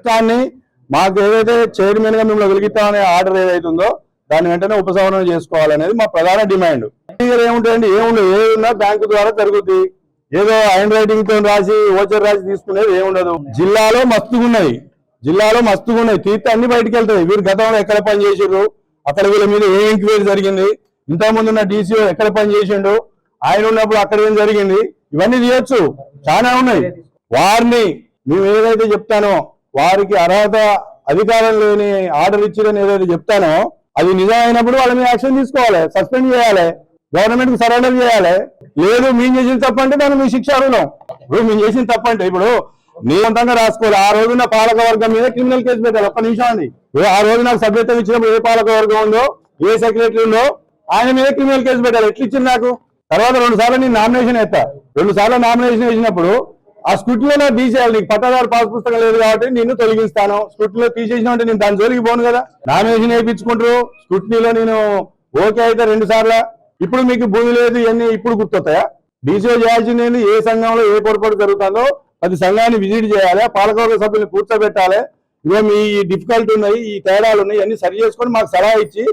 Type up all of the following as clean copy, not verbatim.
మొత్తాన్ని మాకు ఏదైతే చైర్మన్ గా మిమ్మల్ని వెలిగిస్తామనే ఆర్డర్ ఏదైతుందో దాన్ని వెంటనే ఉపసంహరణ చేసుకోవాలనేది మా ప్రధాన డిమాండ్. ఏముంటాయండి, ఏముండదు, ఏదున్నా బ్యాంకు ద్వారా జరుగుతుంది. ఏదో హ్యాండ్ రైటింగ్ తో రాసి ఓచర్ రాసి తీసుకునేది ఏముండదు. జిల్లాలో మస్తుగున్నాయి తీర్థ అన్ని బయటకు వెళ్తాయి. వీరు గతంలో ఎక్కడ పని చేసిండ్రు, అక్కడ వీళ్ళ మీద ఏ ఎంక్వైరీ జరిగింది, ఇంతకుముందు ఉన్న డీసీఓ ఎక్కడ పని చేసిండు, ఆయన ఉన్నప్పుడు అక్కడ ఏం జరిగింది, ఇవన్నీ తీయొచ్చు, చాలా ఉన్నాయి. వారిని మేము ఏదైతే చెప్తానో వారికి అర్హత అధికారం లేని ఆర్డర్ ఇచ్చిరని ఏదైతే చెప్తానో అది నిజం అయినప్పుడు వాళ్ళ మీద యాక్షన్ తీసుకోవాలి, సస్పెండ్ చేయాలి, గవర్నమెంట్ కి సరెండర్ చేయాలి. లేదు మేము చేసిన తప్పంటే దాన్ని మీ శిక్ష అర్హులం. ఇప్పుడు మేము చేసిన తప్పంటే ఇప్పుడు నియంత్రంగా రాసుకోవాలి. ఆ రోజున పాలక వర్గం మీద క్రిమినల్ కేసు పెట్టాలి. ఒక్క నిమిషం అండి. ఆ రోజు నాకు సభ్యత్వం ఇచ్చినప్పుడు ఏ పాలక వర్గం ఉందో, ఏ సెక్రటరీ ఉందో ఆయన మీద క్రిమినల్ కేసు పెట్టాలి. ఎట్లా ఇచ్చింది నాకు? తర్వాత 2 సార్లు నేను నామినేషన్ వేస్తా. 2 సార్లు నామినేషన్ వేసినప్పుడు ఆ స్కూటీలో తీసేయాలి. నీకు పట్టాదారు పాస్ పుస్తకం లేదు కాబట్టి నిన్ను తొలగిస్తాను. స్కూటీలో తీసేసిన అంటే నేను దాని జోలికి పోను కదా. నామినేషన్ వేయించుకుంటారు, స్కూటీలో నేను ఓకే అయితే 2 సార్లు. ఇప్పుడు మీకు భూమి లేదు ఇవన్నీ ఇప్పుడు గుర్తొస్తాయా? డీసీఓ చేయాల్సింది ఏ సంఘంలో ఏ పొరపాటు జరుగుతుందో అది సంఘాన్ని విజిట్ చేయాలి, పాలకవర్గ సభ్యులను కూర్చోబెట్టాలి. ఇవో మీ డిఫికల్టీ ఉన్నాయి, ఈ తేడాలు ఉన్నాయి, ఇవన్నీ సరి చేసుకొని మాకు సలహా ఇచ్చి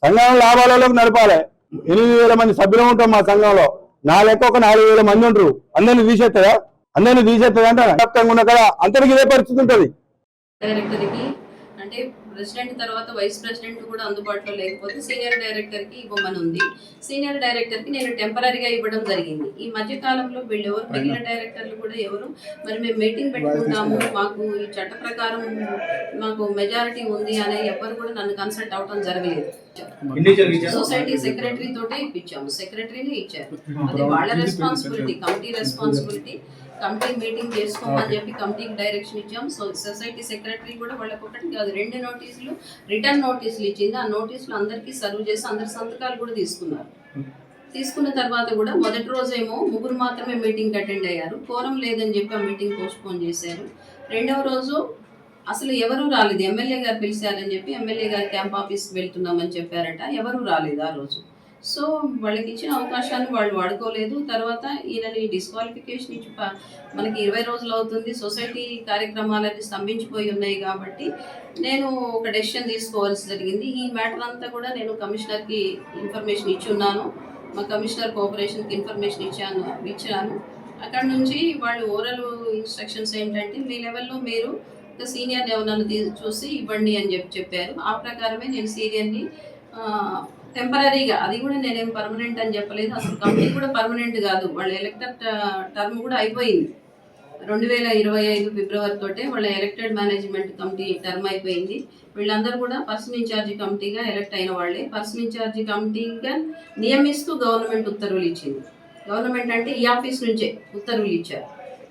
సంఘం లాభాలలోకి నడపాలి. 8,000 మంది సభ్యులు ఉంటాం మా సంఘంలో. నా లెక్క ఒక 4,000 మంది ఉంటారు. అందరినీ తీసేస్తుందా అంటే వ్యాప్తంగా ఉన్న కదా అందరికి ఇదే పరిస్థితి ఉంటుంది. అంటే ప్రెసిడెంట్ తర్వాత వైస్ ప్రెసిడెంట్ కూడా అందుబాటులో లేకపోతే సీనియర్ డైరెక్టర్ కి ఇవ్వమని ఉంది. సీనియర్ డైరెక్టర్ కి నేను టెంపరీగా ఇవ్వడం జరిగింది. ఈ మధ్య కాలంలో వీళ్ళు ఎవరు మిగిలిన డైరెక్టర్లు కూడా ఎవరు మరి మేము మీటింగ్ పెట్టుకుంటాము, మాకు ఈ చట్ట ప్రకారం మాకు మెజారిటీ ఉంది అనే ఎవరు కూడా నన్ను కన్సల్ట్ అవడం జరగలేదు. సొసైటీ సెక్రటరీ తోటే ఇప్పించాము, సెక్రటరీనే ఇచ్చారు. అది వాళ్ళ responsibility, committee responsibility. Committee meeting చేసుకోమని చెప్పి కమిటీకి డైరెక్షన్ ఇచ్చాం. సో సొసైటీ సెక్రటరీ కూడా వాళ్ళకి ఒకటి కాదు 2 నోటీసులు రిటర్న్ నోటీసులు ఇచ్చింది. ఆ నోటీసులు అందరికీ సర్వ్ చేసి అందరి సంతకాలు కూడా తీసుకున్నారు. తీసుకున్న తర్వాత కూడా మొదటి రోజేమో 3 మాత్రమే మీటింగ్కి అటెండ్ అయ్యారు. కోరం లేదని చెప్పి ఆ మీటింగ్ పోస్ట్పోన్ చేశారు. 2వ రోజు అసలు ఎవరూ రాలేదు. ఎమ్మెల్యే గారు పిలిచారని చెప్పి ఎమ్మెల్యే గారి క్యాంప్ ఆఫీస్కి వెళ్తున్నామని చెప్పారట. ఎవరూ రాలేదు ఆ రోజు. సో వాళ్ళకి ఇచ్చిన అవకాశాన్ని వాళ్ళు వాడుకోలేదు. తర్వాత ఈయనని డిస్క్వాలిఫికేషన్ ఇచ్చి మనకి 20 రోజులు అవుతుంది. సొసైటీ కార్యక్రమాలన్నీ స్తంభించిపోయి ఉన్నాయి కాబట్టి నేను ఒక డెసిషన్ తీసుకోవాల్సి జరిగింది. ఈ మ్యాటర్ అంతా కూడా నేను కమిషనర్కి ఇన్ఫర్మేషన్ ఇచ్చి ఉన్నాను. మా కమిషనర్ కోఆపరేషన్కి ఇన్ఫర్మేషన్ ఇచ్చాను. అక్కడ నుంచి వాళ్ళు ఓరల్ ఇన్స్ట్రక్షన్స్ ఏంటంటే మీ లెవెల్లో మీరు ఒక సీనియర్ ఎవరన్నా చూసి ఇవ్వండి అని చెప్పారు. ఆ ప్రకారమే నేను సీనియర్ని టెంపరీగా, అది కూడా నేనేం పర్మనెంట్ అని చెప్పలేదు. అసలు కమిటీ కూడా పర్మనెంట్ కాదు. వాళ్ళ ఎలక్టెడ్ టర్మ్ కూడా అయిపోయింది. 2025 ఫిబ్రవరి తోటే వాళ్ళ ఎలక్టెడ్ మేనేజ్మెంట్ కమిటీ టర్మ్ అయిపోయింది. వీళ్ళందరూ కూడా పర్సన్ ఇన్ఛార్జి కమిటీగా ఎలక్ట్ అయిన వాళ్ళే. పర్సన్ ఇన్ఛార్జి కమిటీగా నియమిస్తూ గవర్నమెంట్ ఉత్తర్వులు ఇచ్చింది. గవర్నమెంట్ అంటే ఈ ఆఫీస్ నుంచే ఉత్తర్వులు ఇచ్చారు.